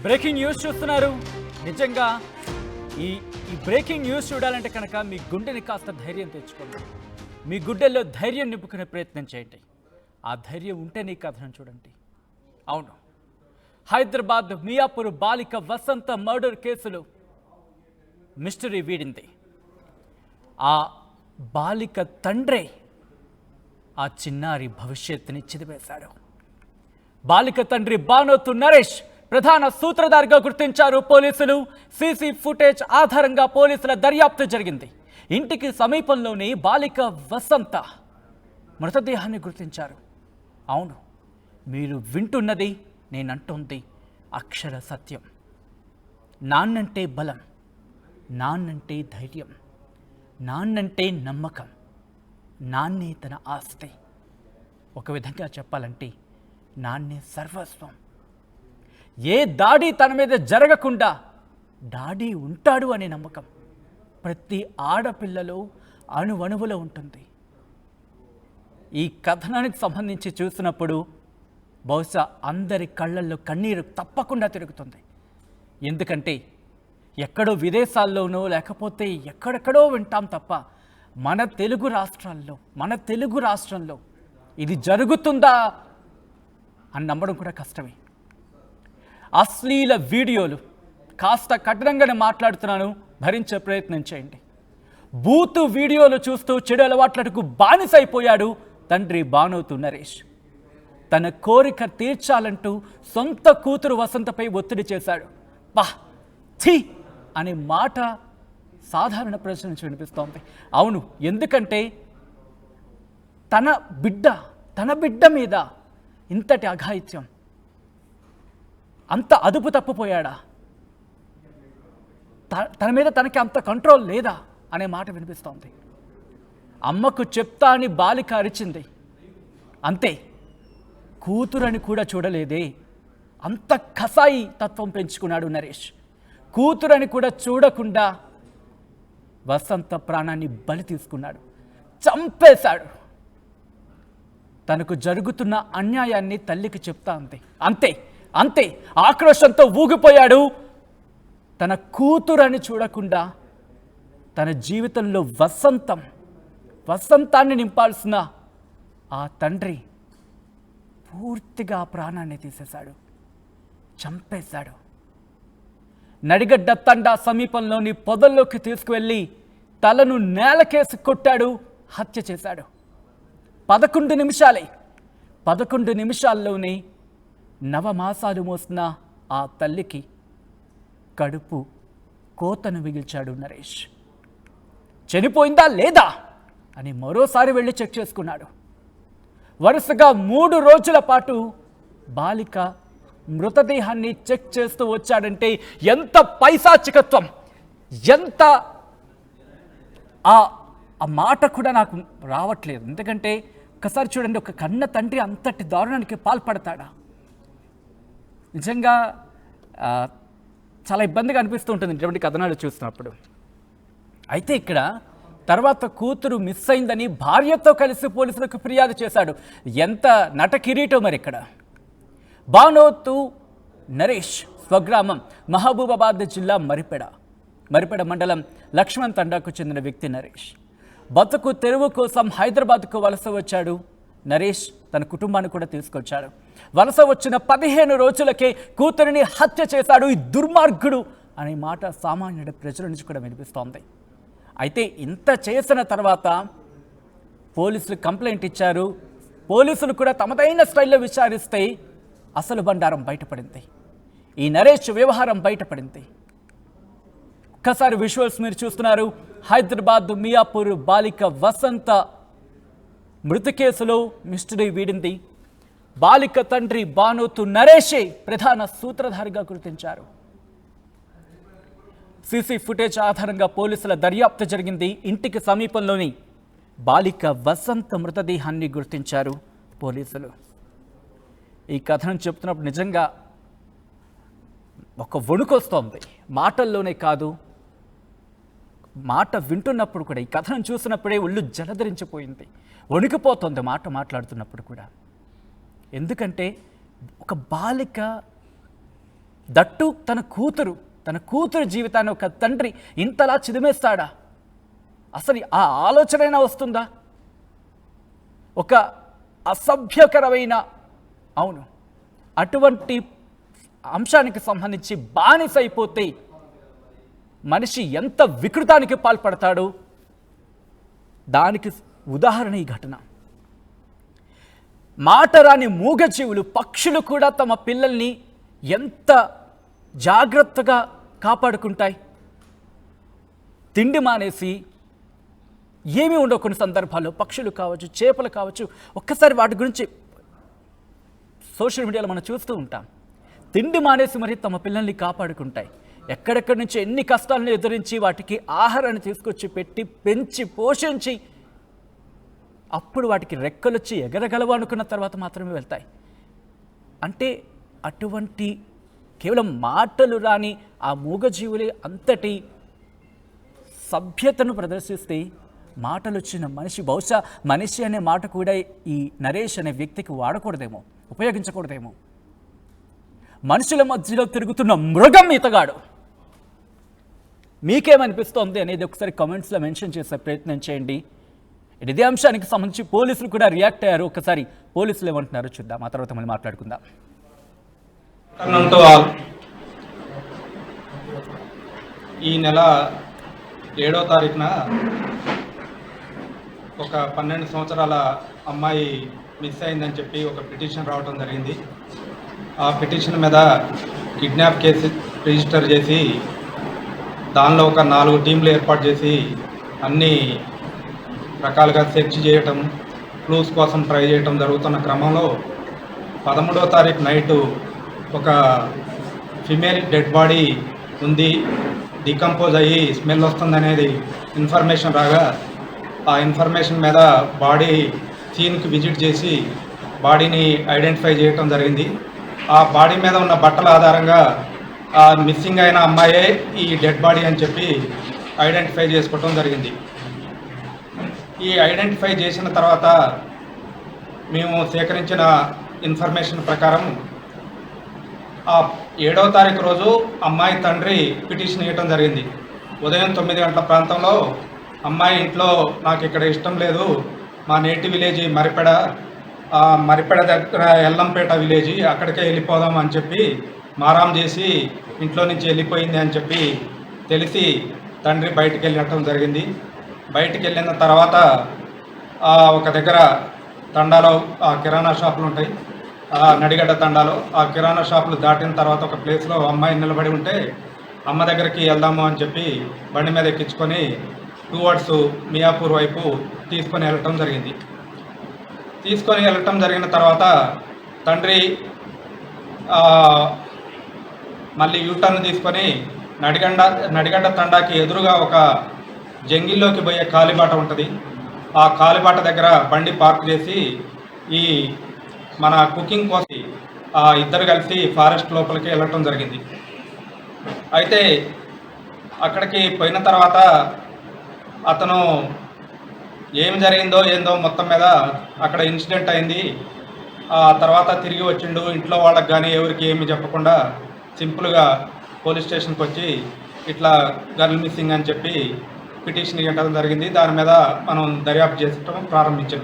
Breaking news చూస్తున్నారు. నిజంగా ఈ ఈ బ్రేకింగ్ న్యూస్ చూడాలంటే కనుక మీ గుండెని కాస్త ధైర్యం తెచ్చుకోండి. మీ గుండెల్లో ధైర్యం నింపుకునే ప్రయత్నం చేయండి. ఆ ధైర్యం ఉంటేనే ఈ కథనం చూడండి. అవును, హైదరాబాద్ మియాపూర్ బాలిక వసంత మర్డర్ కేసులో మిస్టరీ వీడింది. ఆ బాలిక తండ్రే ఆ చిన్నారి భవిష్యత్తుని చిదివేశాడు. బాలిక తండ్రి బానోతు నరేష్ ప్రధాన సూత్రధారిగా గుర్తించారు పోలీసులు. సీసీ ఫుటేజ్ ఆధారంగా పోలీసుల దర్యాప్తు జరిగింది. ఇంటికి సమీపంలోని బాలిక వసంత మృతదేహాన్ని గుర్తించారు. అవును, మీరు వింటున్నది నేనంటోంది అక్షర సత్యం. నాన్నంటే బలం, నాన్నంటే ధైర్యం, నాన్నంటే నమ్మకం, నాన్నే తన ఆస్తి. ఒక విధంగా చెప్పాలంటే నాన్నే సర్వస్వం. ఏ దాడి తన మీద జరగకుండా డాడీ ఉంటాడు అనే నమ్మకం ప్రతి ఆడపిల్లలో అణువణువులో ఉంటుంది. ఈ కథనానికి సంబంధించి చూసినప్పుడు బహుశా అందరి కళ్ళల్లో కన్నీరు తప్పకుండా తిరుగుతుంది. ఎందుకంటే ఎక్కడో విదేశాల్లోనో లేకపోతే ఎక్కడెక్కడో వింటాం తప్ప మన తెలుగు రాష్ట్రంలో ఇది జరుగుతుందా అని నమ్మడం కూడా కష్టమే. అశ్లీల వీడియోలు, కాస్త కఠినంగానే మాట్లాడుతున్నాను, భరించే ప్రయత్నం చేయండి. బూతు వీడియోలు చూస్తూ చెడు అలవాట్లకు బానిసైపోయాడు తండ్రి బానోతు నరేష్. తన కోరిక తీర్చాలంటూ సొంత కూతురు వసంతపై ఒత్తిడి చేశాడు. ఛీ అనే మాట సాధారణ ప్రజల నుంచి వినిపిస్తోంది. అవును, ఎందుకంటే తన బిడ్డ మీద ఇంతటి అఘాయిత్యం, అంత అదుపు తప్పిపోయాడా? తన మీద తనకి అంత కంట్రోల్ లేదా అనే మాట వినిపిస్తోంది. అమ్మకు చెప్తా అని బాలిక అరిచింది, అంతే. కూతురని కూడా చూడలేదే. అంత కసాయి తత్వం పెంచుకున్నాడు నరేష్. కూతురని కూడా చూడకుండా వసంత ప్రాణాన్ని బలి తీసుకున్నాడు, చంపేశాడు. తనకు జరుగుతున్న అన్యాయాన్ని తల్లికి చెప్తా అంతే. ఆక్రోశంతో ఊగిపోయాడు. తన కూతురని చూడకుండా తన జీవితంలో వసంతాన్ని నింపాల్సిన ఆ తండ్రి పూర్తిగా ప్రాణాన్ని తీసేశాడు, చంపేశాడు. నడిగడ్డ తండా సమీపంలోని పొదల్లోకి తీసుకువెళ్ళి తలను నేలకేసి కొట్టాడు, హత్య చేశాడు. 11 నిమిషాల్లోనే నవమాసాలు మోసిన ఆ తల్లికి కడుపు కోతను మిగిల్చాడు నరేష్. చనిపోయిందా లేదా అని మరోసారి వెళ్ళి చెక్ చేసుకున్నాడు. వరుసగా 3 రోజుల పాటు బాలిక మృతదేహాన్ని చెక్ చేస్తూ వచ్చాడంటే ఎంత పైశాచికత్వం, ఎంత ఆ మాట కూడా నాకు రావట్లేదు. ఎందుకంటే ఒకసారి చూడండి, ఒక కన్న తండ్రి అంతటి దారుణానికి పాల్పడతాడా? నిజంగా చాలా ఇబ్బందిగా అనిపిస్తూ ఉంటుంది ఇటువంటి కథనాలు చూసినప్పుడు. అయితే ఇక్కడ తర్వాత కూతురు మిస్ అయిందని భార్యతో కలిసి పోలీసులకు ఫిర్యాదు చేశాడు. ఎంత నట కిరీటం మరి ఇక్కడ. బానోతు నరేష్ స్వగ్రామం మహబూబాబాద్ జిల్లా మరిపెడ మండలం లక్ష్మణ్ తండాకు చెందిన వ్యక్తి నరేష్. బతుకు తెరువు కోసం హైదరాబాద్కు వలస వచ్చాడు నరేష్. తన కుటుంబాన్ని కూడా తీసుకొచ్చాడు. వలస వచ్చిన 15 రోజులకే కూతురిని హత్య చేశాడు ఈ దుర్మార్గుడు అనే మాట సామాన్యుడి ప్రజల నుంచి కూడా వినిపిస్తోంది. అయితే ఇంత చేసిన తర్వాత పోలీసులు కంప్లైంట్ ఇచ్చారు. పోలీసులు కూడా తమదైన స్టైల్లో విచారిస్తే అసలు బండారం బయటపడింది. ఈ నరేష్ వ్యవహారం బయటపడింది. ఒక్కసారి విజువల్స్ మీరు చూస్తున్నారు. హైదరాబాద్ మియాపూర్ బాలిక వసంత మృతి కేసులో మిస్టరీ వీడింది. బాలిక తండ్రి బానోతు నరేషే ప్రధాన సూత్రధారిగా గుర్తించారు. సీసీ ఫుటేజ్ ఆధారంగా పోలీసుల దర్యాప్తు జరిగింది. ఇంటికి సమీపంలోని బాలిక వసంత మృతదేహాన్ని గుర్తించారు పోలీసులు. ఈ కథనం చెప్తున్నప్పుడు నిజంగా ఒక వణుకొస్తోంది. మాటల్లోనే కాదు, మాట వింటున్నప్పుడు కూడా, ఈ కథనం చూసినప్పుడే ఒళ్ళు జలధరించిపోయింది, వణికిపోతుంది మాట మాట్లాడుతున్నప్పుడు కూడా. ఎందుకంటే ఒక బాలిక దట్టు తన కూతురు జీవితాన్ని ఒక తండ్రి ఇంతలా చిదిమేస్తాడా? అసలు ఆ ఆలోచనైనా వస్తుందా? ఒక అసభ్యకరమైన, అవును, అటువంటి అంశానికి సంబంధించి బానిసైపోతే మనిషి ఎంత వికృతానికి పాల్పడతాడు? దానికి ఉదాహరణ ఈ ఘటన. మాట రాని మూగజీవులు, పక్షులు కూడా తమ పిల్లల్ని ఎంత జాగ్రత్తగా కాపాడుకుంటాయి. తిండి మానేసి ఏమీ ఉండవు కొన్ని సందర్భాల్లో, పక్షులు కావచ్చు, చేపలు కావచ్చు. ఒక్కసారి వాటి గురించి సోషల్ మీడియాలో మనం చూస్తూ ఉంటాం. తిండి మానేసి మరి తమ పిల్లల్ని కాపాడుకుంటాయి. ఎక్కడెక్కడి నుంచి ఎన్ని కష్టాలను ఎదురించి వాటికి ఆహారాన్ని తీసుకొచ్చి పెట్టి పెంచి పోషించి అప్పుడు వాటికి రెక్కలొచ్చి ఎగరగలవు అనుకున్న తర్వాత మాత్రమే వెళ్తాయి. అంటే అటువంటి కేవలం మాటలు రాని ఆ మూగజీవులే అంతటి సభ్యతను ప్రదర్శిస్తే మాటలు వచ్చిన మనిషి, బహుశా మనిషి అనే మాట కూడా ఈ నరేష్ అనే వ్యక్తికి వాడకూడదేమో, ఉపయోగించకూడదేమో. మనుషుల మధ్యలో తిరుగుతున్న మృగం ఇతగాడు. మీకేమనిపిస్తోంది అనేది ఒకసారి కామెంట్స్లో మెన్షన్ చేసే ప్రయత్నం చేయండి. ఇదే అంశానికి సంబంధించి పోలీసులు కూడా రియాక్ట్ అయ్యారు. ఒకసారి పోలీసులు ఏమంటున్నారో చూద్దాం, ఆ తర్వాత మళ్ళీ మాట్లాడుకుందాం. ఈ నెల 7వ తారీఖున ఒక 12 సంవత్సరాల అమ్మాయి మిస్ అయిందని చెప్పి ఒక పిటిషన్ రావడం జరిగింది. ఆ పిటిషన్ మీద కిడ్నాప్ కేసు రిజిస్టర్ చేసి దానిలో ఒక 4 టీంలు ఏర్పాటు చేసి అన్ని రకాలుగా సెర్చ్ చేయటం, క్లూస్ కోసం ట్రై చేయటం జరుగుతున్న క్రమంలో 13వ తారీఖు నైటు ఒక ఫిమేల్ డెడ్ బాడీ ఉంది, డికంపోజ్ అయ్యి స్మెల్ వస్తుందనేది ఇన్ఫర్మేషన్ రాగా ఆ ఇన్ఫర్మేషన్ మీద బాడీ సీన్కి విజిట్ చేసి బాడీని ఐడెంటిఫై చేయటం జరిగింది. ఆ బాడీ మీద ఉన్న బట్టల ఆధారంగా ఆ మిస్సింగ్ అయిన అమ్మాయే ఈ డెడ్ బాడీ అని చెప్పి ఐడెంటిఫై చేసుకోవటం జరిగింది. ఈ ఐడెంటిఫై చేసిన తర్వాత మేము సేకరించిన ఇన్ఫర్మేషన్ ప్రకారం ఆ 7వ తారీఖు రోజు అమ్మాయి తండ్రి పిటిషన్ ఇవ్వటం జరిగింది. ఉదయం 9 గంటల ప్రాంతంలో అమ్మాయి ఇంట్లో నాకు ఇక్కడ ఇష్టం లేదు, మా నేటివ్ విలేజ్ మరిపెడ దగ్గర ఎల్లంపేట విలేజ్, అక్కడికే వెళ్ళిపోదాం అని చెప్పి మారాం చేసి ఇంట్లో నుంచి వెళ్ళిపోయింది అని చెప్పి తెలిసి తండ్రి బయటికి వెళ్ళటం జరిగింది. బయటికి వెళ్ళిన తర్వాత ఒక దగ్గర తండాలో ఆ కిరాణా షాపులు ఉంటాయి, నడిగడ్డ తండాలో ఆ కిరాణా షాపులు దాటిన తర్వాత ఒక ప్లేస్లో అమ్మాయి నిలబడి ఉంటే అమ్మ దగ్గరికి వెళ్దాము అని చెప్పి బండి మీద ఎక్కించుకొని టువర్డ్స్ మియాపూర్ వైపు తీసుకొని వెళ్ళటం జరిగింది. తీసుకొని వెళ్ళటం జరిగిన తర్వాత తండ్రి మళ్ళీ యూటర్న్ తీసుకొని నడిగడ్డ తండాకి ఎదురుగా ఒక జంగిల్లోకి పోయే కాలిబాట ఉంటుంది. ఆ కాలిబాట దగ్గర బండి పార్క్ చేసి ఈ మన కుకింగ్ కోసం ఇద్దరు కలిసి ఫారెస్ట్ లోపలికి వెళ్ళటం జరిగింది. అయితే అక్కడికి పోయిన తర్వాత అతను ఏం జరిగిందో ఏందో మొత్తం మీద అక్కడ ఇన్సిడెంట్ అయింది. ఆ తర్వాత తిరిగి వచ్చిండు, ఇంట్లో వాళ్ళకి కానీ ఎవరికి ఏమి చెప్పకుండా సింపుల్గా పోలీస్ స్టేషన్కి వచ్చి ఇట్లా గర్ల్ మిస్సింగ్ అని చెప్పి పిటిషన్ ఇవ్వడం జరిగింది. దాని మీద మనం దర్యాప్తు చేసడం ప్రారంభించాం.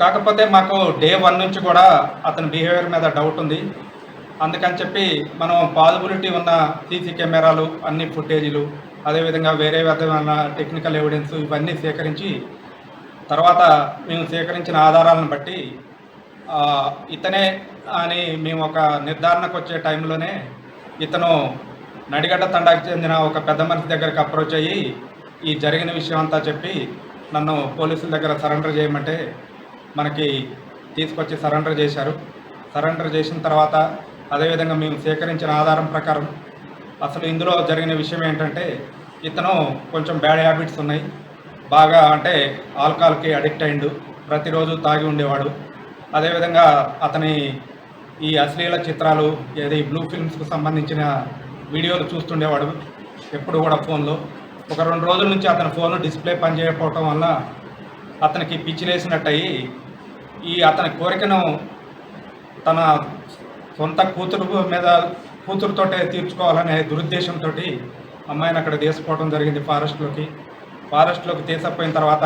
కాకపోతే మాకు డే 1 నుంచి కూడా అతని బిహేవియర్ మీద డౌట్ ఉంది. అందుకని చెప్పి మనం పాజిబిలిటీ ఉన్న సీసీ కెమెరాలు, అన్ని ఫుటేజీలు, అదేవిధంగా వేరే విధమైన టెక్నికల్ ఎవిడెన్స్ ఇవన్నీ సేకరించి తర్వాత మేము సేకరించిన ఆధారాలను బట్టి ఇతనే అని మేము ఒక నిర్ధారణకు వచ్చే టైంలోనే ఇతను నడిగడ్డ తండాకి చెందిన ఒక పెద్ద మనిషి దగ్గరికి అప్రోచ్ అయ్యి ఈ జరిగిన విషయం అంతా చెప్పి నన్ను పోలీసుల దగ్గర సరెండర్ చేయమంటే మనకి తీసుకొచ్చి సరెండర్ చేశారు. సరెండర్ చేసిన తర్వాత అదేవిధంగా మేము సేకరించిన ఆధారం ప్రకారం అసలు ఇందులో జరిగిన విషయం ఏంటంటే ఇతను కొంచెం బ్యాడ్ హ్యాబిట్స్ ఉన్నాయి. బాగా అంటే ఆల్కహాల్కి అడిక్ట్ అయిండు, ప్రతిరోజు తాగి ఉండేవాడు. అదేవిధంగా అతని ఈ అశ్లీల చిత్రాలు, ఏది బ్లూ ఫిల్మ్స్కు సంబంధించిన వీడియోలు చూస్తుండేవాడు ఎప్పుడు కూడా ఫోన్లో. ఒక 2 రోజుల నుంచి అతని ఫోను డిస్ప్లే పనిచేయకపోవటం వల్ల అతనికి పిచ్చిలేసినట్టయి అతని కోరికను తన సొంత కూతురు మీద కూతురుతోటే తీర్చుకోవాలనే దురుద్దేశంతో అమ్మాయిని అక్కడ తీసుకుపోవడం జరిగింది ఫారెస్ట్లోకి తీసుకుపోయిన తర్వాత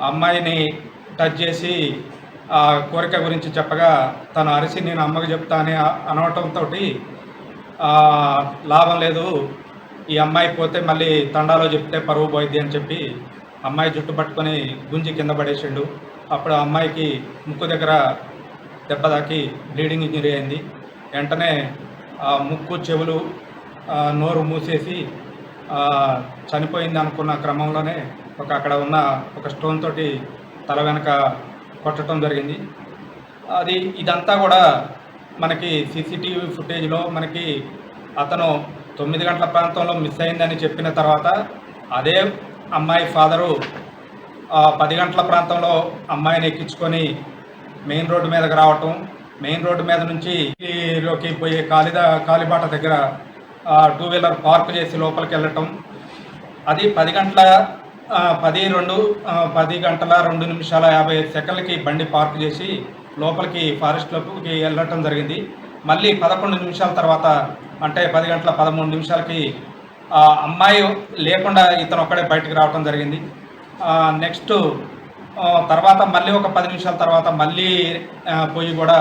ఆ అమ్మాయిని టచ్ చేసి ఆ కోరిక గురించి చెప్పగా తను అరిసి నేను అమ్మకి చెప్తా అని అనవటంతో లాభం లేదు, ఈ అమ్మాయి పోతే మళ్ళీ తండాలో చెప్తే పరువు పోయిద్ది అని చెప్పి అమ్మాయి జుట్టు పట్టుకొని గుంజి కింద పడేసిండు. అప్పుడు ఆ అమ్మాయికి ముక్కు దగ్గర దెబ్బ తాకి బ్లీడింగ్ ఇంజరీ అయింది. వెంటనే ముక్కు చెవులు నోరు మూసేసి చనిపోయింది అనుకున్న క్రమంలోనే అక్కడ ఉన్న ఒక స్టోన్ తోటి తల వెనక కొట్టడం జరిగింది. ఇదంతా కూడా మనకి సీసీటీవీ ఫుటేజ్లో మనకి అతను 9 గంటల ప్రాంతంలో మిస్ అయిందని చెప్పిన తర్వాత అదే అమ్మాయి ఫాదరు 10 గంటల ప్రాంతంలో అమ్మాయిని ఎక్కించుకొని మెయిన్ రోడ్డు మీదకి రావటం, మెయిన్ రోడ్డు మీద నుంచి లోకి పోయే కాలిబాట దగ్గర 2 వీలర్ పార్క్ చేసి లోపలికి వెళ్ళటం, అది 10 గంటల 2 నిమిషాల 55 సెకండ్లకి బండి పార్క్ చేసి లోపలికి ఫారెస్ట్లోకి వెళ్ళటం జరిగింది. మళ్ళీ 11 నిమిషాల తర్వాత అంటే 10 గంటల 13 నిమిషాలకి అమ్మాయి లేకుండా ఇతను ఒక్కడే బయటకు రావటం జరిగింది. నెక్స్ట్ తర్వాత మళ్ళీ ఒక 10 నిమిషాల తర్వాత మళ్ళీ పోయి కూడా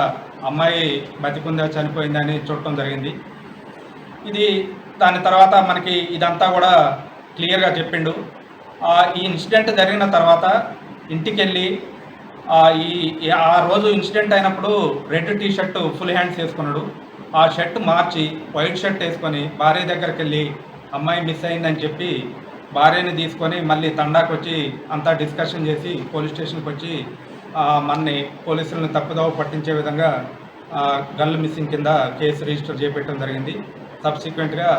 అమ్మాయి బతికుందా చనిపోయిందా అని చూడటం జరిగింది. దాని తర్వాత మనకి ఇదంతా కూడా క్లియర్గా చెప్పిండు. ఈ ఇన్సిడెంట్ జరిగిన తర్వాత ఇంటికి వెళ్ళి ఆ రోజు ఇన్సిడెంట్ అయినప్పుడు red T shirt full hands వేసుకున్నాడు. ఆ షర్ట్ మార్చి వైట్ షర్ట్ వేసుకొని భార్య దగ్గరికి వెళ్ళి అమ్మాయి మిస్ అయిందని చెప్పి భార్యని తీసుకొని మళ్ళీ తండాకు వచ్చి అంతా డిస్కషన్ చేసి పోలీస్ స్టేషన్కి వచ్చి మనని పోలీసులను తప్పుదోవ పట్టించే విధంగా గర్ల్ మిస్సింగ్ కింద కేసు రిజిస్టర్ చేపెట్టడం జరిగింది. సబ్సిక్వెంట్గా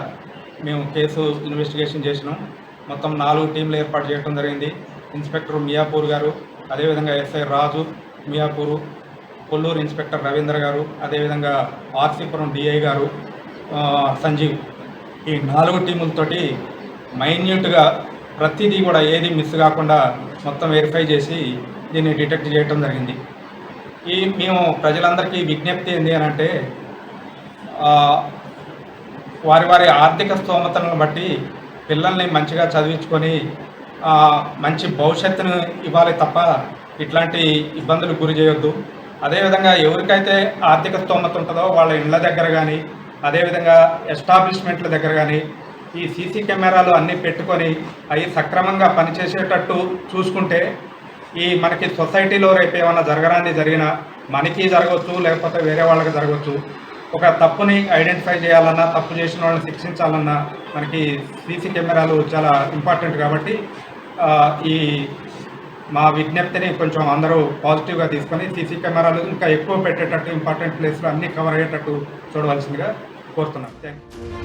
మేము కేసు ఇన్వెస్టిగేషన్ చేసినాం. మొత్తం 4 టీంలు ఏర్పాటు చేయడం జరిగింది. ఇన్స్పెక్టర్ మియాపూర్ గారు, అదేవిధంగా ఎస్ఐ రాజు మియాపూరు, కొల్లూరు ఇన్స్పెక్టర్ రవీంద్ర గారు, అదేవిధంగా ఆర్సీపురం డిఐ గారు సంజీవ్, ఈ 4 టీములతోటి మైన్యూట్గా ప్రతిదీ కూడా ఏది మిస్ కాకుండా మొత్తం వెరిఫై చేసి దీన్ని డిటెక్ట్ చేయడం జరిగింది. మేము ప్రజలందరికీ విజ్ఞప్తి ఏంటి అని అంటే వారి ఆర్థిక స్తోమతలను బట్టి పిల్లల్ని మంచిగా చదివించుకొని మంచి భవిష్యత్తును ఇవ్వాలి తప్ప ఇట్లాంటి ఇబ్బందులు గురి చేయొద్దు. అదేవిధంగా ఎవరికైతే ఆర్థిక స్తోమత ఉంటుందో వాళ్ళ ఇళ్ళ దగ్గర కానీ అదేవిధంగా ఎస్టాబ్లిష్మెంట్ల దగ్గర కానీ ఈ సీసీ కెమెరాలు అన్నీ పెట్టుకొని అవి సక్రమంగా పనిచేసేటట్టు చూసుకుంటే మనకి సొసైటీలో రేపు ఏమైనా జరిగినా మనకి జరగవచ్చు, లేకపోతే వేరే వాళ్ళకి జరగవచ్చు. ఒక తప్పుని ఐడెంటిఫై చేయాలన్నా, తప్పు చేసిన వాళ్ళని శిక్షించాలన్నా మనకి సీసీ కెమెరాలు చాలా ఇంపార్టెంట్. కాబట్టి మా విజ్ఞప్తిని కొంచెం అందరూ పాజిటివ్గా తీసుకొని సీసీ కెమెరాలు ఇంకా ఎక్కువ పెట్టేటట్టు ఇంపార్టెంట్ ప్లేస్లో అన్నీ కవర్ అయ్యేటట్టు చూడవలసిందిగా కోరుతున్నాను. Thank you.